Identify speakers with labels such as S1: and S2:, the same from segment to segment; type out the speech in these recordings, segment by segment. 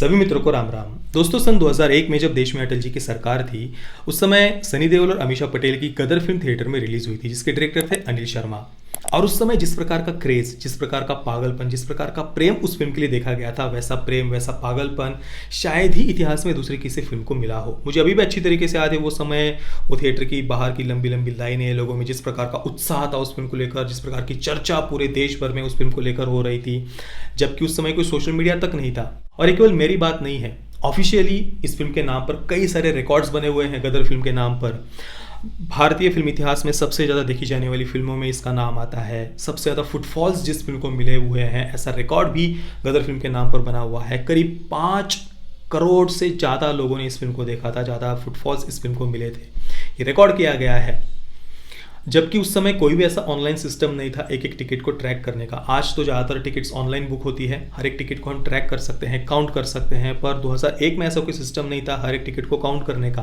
S1: सभी मित्रों को राम राम। दोस्तों, सन 2001 में जब देश में अटल जी की सरकार थी, उस समय सनी देओल और अमीषा पटेल की गदर फिल्म थिएटर में रिलीज हुई थी, जिसके डायरेक्टर थे अनिल शर्मा। और उस समय जिस प्रकार का क्रेज, जिस प्रकार का पागलपन, जिस प्रकार का प्रेम उस फिल्म के लिए देखा गया था, वैसा प्रेम, वैसा पागलपन शायद ही इतिहास में दूसरी किसी फिल्म को मिला हो। मुझे अभी भी अच्छी तरीके से याद है वो समय, वो थिएटर की बाहर की लंबी लंबी लाइनें, लोगों में जिस प्रकार का उत्साह था उस फिल्म को लेकर, जिस प्रकार की चर्चा पूरे देश भर में उस फिल्म को लेकर हो रही थी, जबकि उस समय कोई सोशल मीडिया तक नहीं था। और ये केवल मेरी बात नहीं है, ऑफिशियली इस फिल्म के नाम पर कई सारे रिकॉर्ड्स बने हुए हैं। गदर फिल्म के नाम पर भारतीय फिल्म इतिहास में सबसे ज़्यादा देखी जाने वाली फिल्मों में इसका नाम आता है। सबसे ज़्यादा फुटफॉल्स जिस फिल्म को मिले हुए हैं, ऐसा रिकॉर्ड भी गदर फिल्म के नाम पर बना हुआ है। करीब 5 करोड़ से ज़्यादा लोगों ने इस फिल्म को देखा था, ज़्यादा फुटफॉल्स इस फिल्म को मिले थे, ये रिकॉर्ड किया गया है। जबकि उस समय कोई भी ऐसा ऑनलाइन सिस्टम नहीं था एक एक टिकट को ट्रैक करने का। आज तो ज़्यादातर टिकट्स ऑनलाइन बुक होती है, हर एक टिकट को हम ट्रैक कर सकते हैं, काउंट कर सकते हैं। पर 2001 में ऐसा कोई सिस्टम नहीं था हर एक टिकट को काउंट करने का,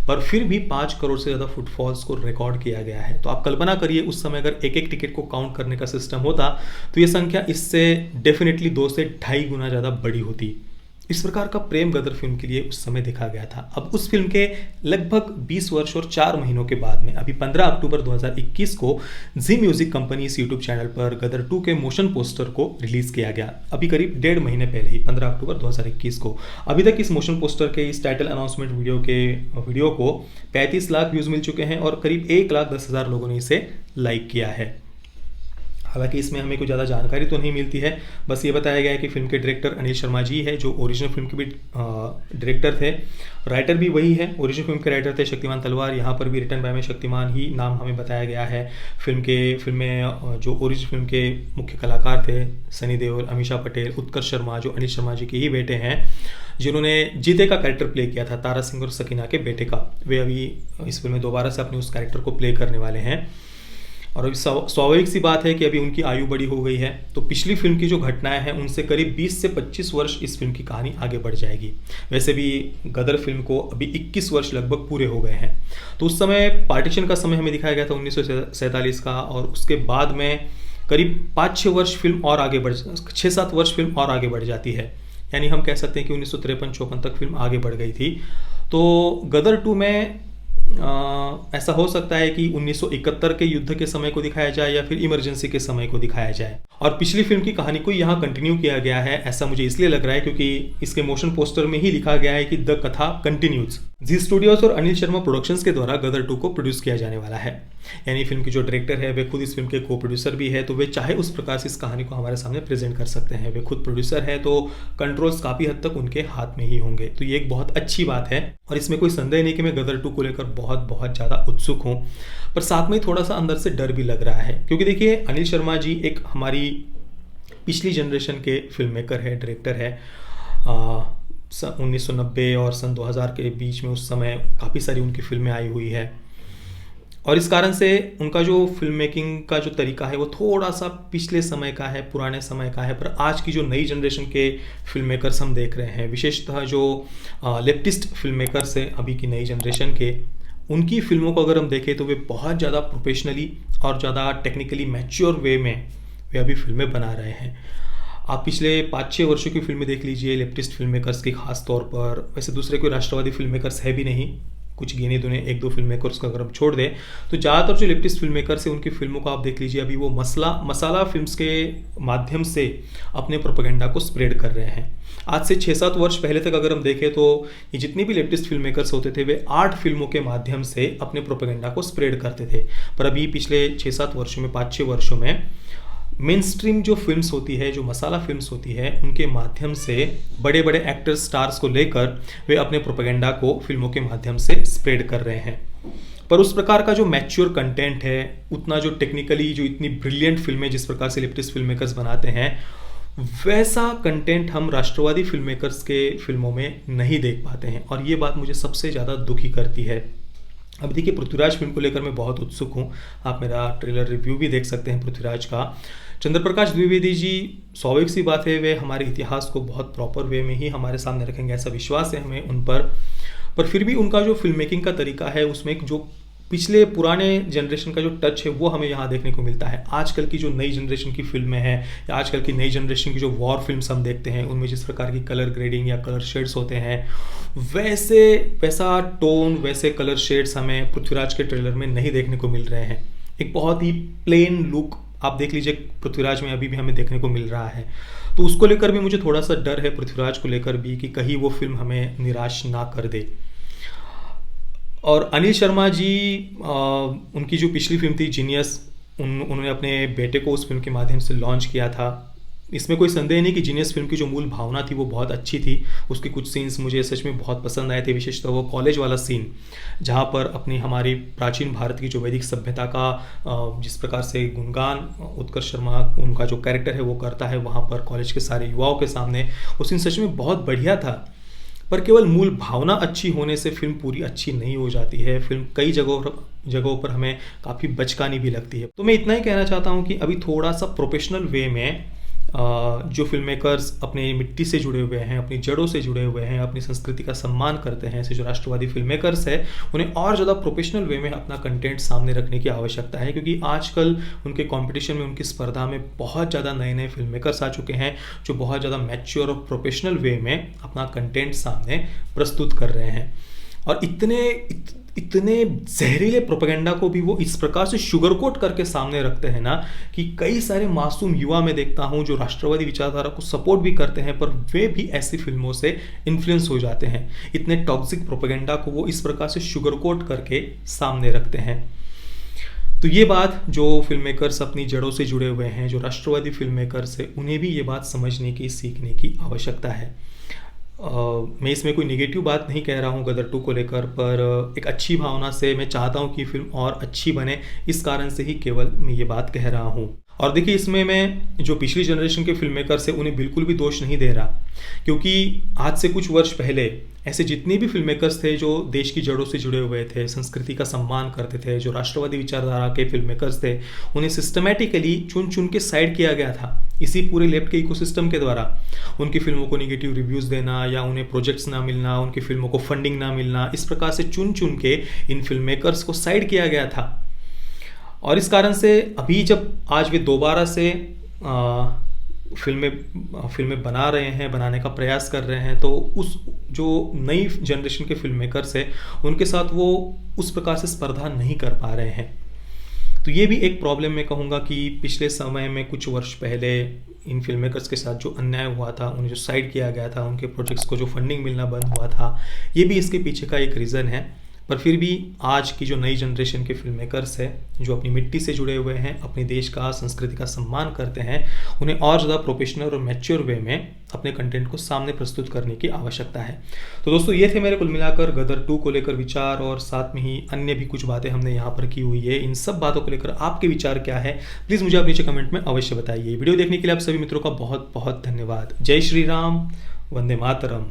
S1: पर फिर भी 5 करोड़ से ज़्यादा फुटफॉल्स को रिकॉर्ड किया गया है। तो आप कल्पना करिए, उस समय अगर एक एक टिकट को काउंट करने का सिस्टम होता तो ये संख्या इससे डेफिनेटली 2 से ढाई गुना ज़्यादा बड़ी होती। इस प्रकार का प्रेम गदर फिल्म के लिए उस समय देखा गया था। अब उस फिल्म के लगभग 20 वर्ष और 4 महीनों के बाद में अभी 15 अक्टूबर 2021 को जी म्यूजिक कंपनी इस यूट्यूब चैनल पर गदर 2 के मोशन पोस्टर को रिलीज किया गया। अभी करीब 1.5 महीने पहले ही 15 अक्टूबर 2021 को। अभी तक इस मोशन पोस्टर के इस टाइटल अनाउंसमेंट वीडियो को 35 लाख व्यूज मिल चुके हैं और करीब 1,10,000 लोगों ने इसे लाइक किया है। हालांकि इसमें हमें कोई ज़्यादा जानकारी तो नहीं मिलती है, बस ये बताया गया है कि फिल्म के डायरेक्टर अनिल शर्मा जी है, जो ओरिजिनल फिल्म के भी डायरेक्टर थे। राइटर भी वही है, ओरिजिनल फिल्म के राइटर थे शक्तिमान तलवार। यहाँ पर भी रिटर्न बाय में शक्तिमान ही नाम हमें बताया गया है। फिल्म में जो ओरिजिनल फिल्म के मुख्य कलाकार थे सनी देओल, अमीषा पटेल, उत्कर्ष शर्मा, जो अनिल शर्मा जी के ही बेटे हैं, जिन्होंने जीते का कैरेक्टर प्ले किया था, तारा सिंह और सकीना के बेटे का। वे अभी इस फिल्म में दोबारा से अपने उस कैरेक्टर को प्ले करने वाले हैं। और अभी स्वाभाविक सी बात है कि अभी उनकी आयु बड़ी हो गई है, तो पिछली फिल्म की जो घटनाएं हैं उनसे करीब 20 से 25 वर्ष इस फिल्म की कहानी आगे बढ़ जाएगी। वैसे भी गदर फिल्म को अभी 21 वर्ष लगभग पूरे हो गए हैं। तो उस समय पार्टीशन का समय हमें दिखाया गया था 1947 का, और उसके बाद में करीब 5-6 वर्ष फिल्म और आगे बढ़ 6-7 वर्ष फिल्म और आगे बढ़ जाती है। यानी हम कह सकते हैं कि 1953-54 तक फिल्म आगे बढ़ गई थी। तो गदर 2 में ऐसा हो सकता है कि 1971 के युद्ध के समय को दिखाया जाए या फिर इमरजेंसी के समय को दिखाया जाए। और पिछली फिल्म की कहानी को यहाँ कंटिन्यू किया गया है, ऐसा मुझे इसलिए लग रहा है क्योंकि इसके मोशन पोस्टर में ही लिखा गया है कि द कथा कंटिन्यूज। जी स्टूडियोज और अनिल शर्मा प्रोडक्शंस के द्वारा गदर 2 को प्रोड्यूस किया जाने वाला है। यानी फिल्म के जो डायरेक्टर है वे खुद इस फिल्म के को प्रोड्यूसर भी है, तो वे चाहे उस प्रकार से इस कहानी को हमारे सामने प्रेजेंट कर सकते हैं। वे खुद प्रोड्यूसर है, तो कंट्रोल्स काफ़ी हद तक उनके हाथ में ही होंगे। तो ये एक बहुत अच्छी बात है और इसमें कोई संदेह नहीं कि मैं गदर 2 को लेकर बहुत बहुत ज़्यादा उत्सुक हूँ। पर साथ में थोड़ा सा अंदर से डर भी लग रहा है, क्योंकि देखिए अनिल शर्मा जी एक हमारी पिछली जनरेशन के फिल्म मेकर है, डायरेक्टर है। 1990 और सन 2000 के बीच में उस समय काफ़ी सारी उनकी फिल्में आई हुई है, और इस कारण से उनका जो फिल्म मेकिंग का जो तरीका है वो थोड़ा सा पिछले समय का है, पुराने समय का है। पर आज की जो नई जनरेशन के फिल्म मेकर्स हम देख रहे हैं, विशेषतः जो लेफ्टिस्ट फिल्म मेकर्स हैं अभी की नई जनरेशन के, उनकी फिल्मों को अगर हम देखें तो वे बहुत ज़्यादा प्रोफेशनली और ज़्यादा टेक्निकली मैच्योर वे में वे अभी फिल्में बना रहे हैं। आप पिछले 5-6 वर्षों की फिल्में देख लीजिए लेफ्टिस्ट फिल्म मेकर्स की खास तौर पर। वैसे दूसरे कोई राष्ट्रवादी फिल्म मेकर्स है भी नहीं, कुछ गिने दुने 1-2 फिल्म मेकर्स को अगर हम छोड़ दें, तो ज़्यादातर जो लेफ्टिस्ट फिल्म मेकर्स हैं उनकी फिल्मों को आप देख लीजिए, अभी वो मसाला फिल्म्स के माध्यम से अपने प्रोपेगेंडा को स्प्रेड कर रहे हैं। आज से 6-7 वर्ष पहले तक अगर हम देखें तो ये जितनी भी लेफ्टिस्ट फिल्म मेकर्स होते थे वे 8 फिल्मों के माध्यम से अपने प्रोपेगेंडा को स्प्रेड करते थे। पर अभी पिछले 6-7 वर्षों में, 5-6 वर्षों में मेन स्ट्रीम जो फिल्म्स होती है, जो मसाला फिल्म्स होती है, उनके माध्यम से बड़े बड़े एक्टर्स, स्टार्स को लेकर वे अपने प्रोपेगेंडा को फिल्मों के माध्यम से स्प्रेड कर रहे हैं। पर उस प्रकार का जो मैच्योर कंटेंट है, उतना जो टेक्निकली जो इतनी ब्रिलियंट फिल्में जिस प्रकार से लेफ्टिस्ट फिल्म मेकर्स बनाते हैं, वैसा कंटेंट हम राष्ट्रवादी फिल्म मेकर्स के फिल्मों में नहीं देख पाते हैं, और ये बात मुझे सबसे ज़्यादा दुखी करती है। अब देखिए, पृथ्वीराज फिल्म को लेकर मैं बहुत उत्सुक हूँ। आप मेरा ट्रेलर रिव्यू भी देख सकते हैं पृथ्वीराज का। चंद्र प्रकाश द्विवेदी जी, स्वाभाविक सी बात है, वे हमारे इतिहास को बहुत प्रॉपर वे में ही हमारे सामने रखेंगे, ऐसा विश्वास है हमें उन पर फिर भी उनका जो फिल्म मेकिंग का तरीका है उसमें एक जो पिछले पुराने जनरेशन का जो टच है वो हमें यहाँ देखने को मिलता है। आजकल की जो नई जनरेशन की फिल्में हैं या आजकल की नई जनरेशन की जो वॉर फिल्म्स हम देखते हैं उनमें जिस प्रकार की कलर ग्रेडिंग या कलर शेड्स होते हैं, वैसा टोन, वैसे कलर शेड्स हमें पृथ्वीराज के ट्रेलर में नहीं देखने को मिल रहे हैं। एक बहुत ही प्लेन लुक आप देख लीजिए पृथ्वीराज में अभी भी हमें देखने को मिल रहा है। तो उसको लेकर भी मुझे थोड़ा सा डर है, पृथ्वीराज को लेकर भी, कि कहीं वो फिल्म हमें निराश ना कर दे। और अनिल शर्मा जी, उनकी जो पिछली फिल्म थी जीनियस, उन्होंने अपने बेटे को उस फिल्म के माध्यम से लॉन्च किया था। इसमें कोई संदेह नहीं कि जीनियस फिल्म की जो मूल भावना थी वो बहुत अच्छी थी। उसके कुछ सीन्स मुझे सच में बहुत पसंद आए थे, विशेषतः वो कॉलेज वाला सीन जहाँ पर अपनी हमारी प्राचीन भारत की जो वैदिक सभ्यता का जिस प्रकार से गुणगान उत्कर्ष शर्मा उनका जो कैरेक्टर है वो करता है वहाँ पर कॉलेज के सारे युवाओं के सामने, वो सीन सच में बहुत बढ़िया था। पर केवल मूल भावना अच्छी होने से फिल्म पूरी अच्छी नहीं हो जाती है। फिल्म कई जगहों पर हमें काफ़ी बचकानी भी लगती है। तो मैं इतना ही कहना चाहता हूँ कि अभी थोड़ा सा प्रोफेशनल वे में जो फिल्म मेकर्स अपने मिट्टी से जुड़े हुए हैं, अपनी जड़ों से जुड़े हुए हैं, अपनी संस्कृति का सम्मान करते हैं, ऐसे जो राष्ट्रवादी फिल्म मेकर्स है, उन्हें और ज़्यादा प्रोफेशनल वे में अपना कंटेंट सामने रखने की आवश्यकता है। क्योंकि आजकल उनके कंपटीशन में, उनकी स्पर्धा में बहुत ज़्यादा नए नए फिल्म मेकर्स आ चुके हैं जो बहुत ज़्यादा मैच्योर और प्रोफेशनल वे में अपना कंटेंट सामने प्रस्तुत कर रहे हैं। और इतने जहरीले प्रोपेगेंडा को भी वो इस प्रकार से शुगर कोट करके सामने रखते हैं ना, कि कई सारे मासूम युवा मैं देखता हूँ जो राष्ट्रवादी विचारधारा को सपोर्ट भी करते हैं, पर वे भी ऐसी फिल्मों से इन्फ्लुएंस हो जाते हैं। इतने टॉक्सिक प्रोपेगेंडा को वो इस प्रकार से शुगर कोट करके सामने रखते हैं। तो ये बात जो फिल्म मेकर्स अपनी जड़ों से जुड़े हुए हैं, जो राष्ट्रवादी फिल्म मेकर्स है, उन्हें भी ये बात समझने की, सीखने की आवश्यकता है। मैं इसमें कोई नेगेटिव बात नहीं कह रहा हूँ गदर 2 को लेकर, पर एक अच्छी भावना से मैं चाहता हूँ कि फिल्म और अच्छी बने, इस कारण से ही केवल मैं ये बात कह रहा हूँ। और देखिए, इसमें मैं जो पिछली जनरेशन के फिल्म मेकर्स हैं उन्हें बिल्कुल भी दोष नहीं दे रहा, क्योंकि आज से कुछ वर्ष पहले ऐसे जितने भी फिल्म मेकर्स थे जो देश की जड़ों से जुड़े हुए थे, संस्कृति का सम्मान करते थे, जो राष्ट्रवादी विचारधारा के फिल्म मेकर्स थे, उन्हें सिस्टमैटिकली चुन चुन के साइड किया गया था इसी पूरे लेफ्ट के इकोसिस्टम के द्वारा। उनकी फिल्मों को निगेटिव रिव्यूज़ देना या उन्हें प्रोजेक्ट्स ना मिलना, उनकी फिल्मों को फंडिंग ना मिलना, इस प्रकार से चुन चुन के इन फिल्म मेकर्स को साइड किया गया था। और इस कारण से अभी जब आज वे दोबारा से फिल्में बना रहे हैं, बनाने का प्रयास कर रहे हैं, तो उस जो नई जनरेशन के फिल्म मेकर्स हैं उनके साथ वो उस प्रकार से स्पर्धा नहीं कर पा रहे हैं। तो ये भी एक प्रॉब्लम मैं कहूँगा कि पिछले समय में कुछ वर्ष पहले इन फिल्म मेकर्स के साथ जो अन्याय हुआ था, उन्हें जो साइड किया गया था, उनके प्रोजेक्ट्स को जो फंडिंग मिलना बंद हुआ था, ये भी इसके पीछे का एक रीज़न है। पर फिर भी आज की जो नई जनरेशन के फिल्म मेकर्स है, जो अपनी मिट्टी से जुड़े हुए हैं, अपने देश का, संस्कृति का सम्मान करते हैं, उन्हें और ज़्यादा प्रोफेशनल और मैच्योर वे में अपने कंटेंट को सामने प्रस्तुत करने की आवश्यकता है। तो दोस्तों, ये थे मेरे कुल मिलाकर गदर 2 को लेकर विचार, और साथ में ही अन्य भी कुछ बातें हमने यहाँ पर की हुई है। इन सब बातों को लेकर आपके विचार क्या है, प्लीज़ मुझे आप नीचे कमेंट में अवश्य बताइए। वीडियो देखने के लिए आप सभी मित्रों का बहुत बहुत धन्यवाद। जय श्री राम, वंदे मातरम।